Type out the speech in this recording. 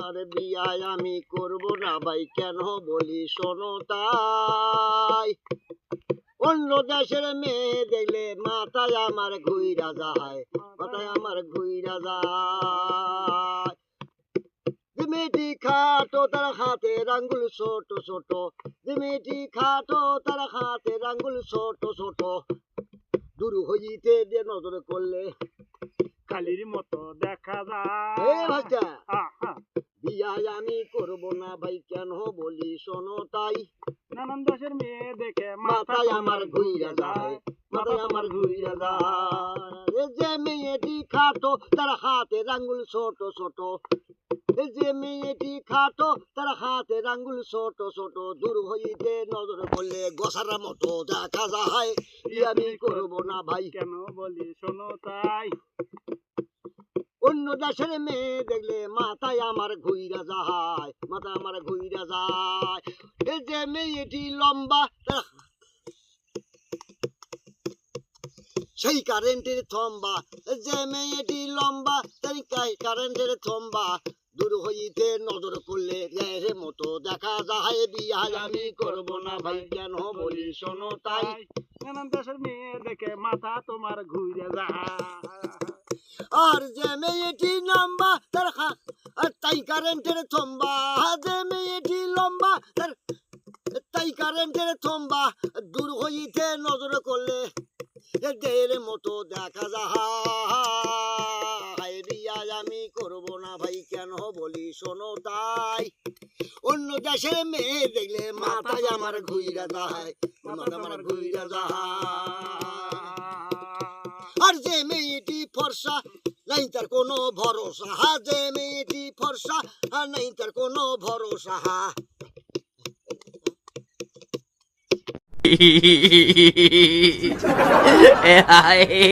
আর বিয়ায় আমি করব না ভাই কেন বলি শোনো তাই অন্য দেশের মেয়ে দেখলে মাথায় আমার ঘুইরা যায় মাথায় আমার ঘুইরা যায় মেয়েটি খাটো তার হাতের আঙ্গুল ছোট ছোট মেয়েটি খাটো তার হাতের আঙ্গুল ছোট ছোট দূর হইতে দিয়ে নজর করলে কালির মতো দেখা এ ভাইটা যায় বিয়ায় আমি করব না ভাই কেন বলি শোনো তাই নানান দেশের মেয়ে দেখে মাথায় আমার ঘুইরা যায় মাথায় আমার ঘুইরা যায় যে মেয়েটি খাটো তার হাতের আঙ্গুল ছোট ছোট যে মেয়েটি খাটো তার হাতের আঙ্গুল ছোট ছোট দূর হইতে নজর করলে গোসার মতো দেখা যায় আমি করব না ভাই কেন বলি শোনো তাই অন্য দেশের মেয়ে দেখলে মাথায় আমার ঘুইরা যায় মাথায় আমার ঘুইরা যায় এই যে মেয়েটি লম্বা সেই কারেন্টের থম্বা যে মেয়েটি লম্বা তাই কারেন্টের থম্বা দূর হইতে নজর করলে এর মতো দেখা যায় বিয়া আমি করব না ভাই কেন বলি শোনো তাই নানান দেশের মেয়ে দেখে মাথা তোমার ঘুরে যায় আর যে মেয়েটি লম্বা তার তাই কারেন্টের থম্বা যে মেয়েটি লম্বা তাই কারেন্টের থম্বা দূর হইতে নজর করলে এদের মতো দেখা যায় বিয়া আমি করব না ভাই কেন বলি শোনো তাই অন্য দেশের মেয়ে দেখলে মাথায় আমার ঘুইরা যায় মাথা আমার ঘুইরা যায় আর যে মেয়েটি ফর্সা নাই তার কোনো ভরসা যে মেয়েটি ফর্সা নাই তার কোনো ভরসা Ay.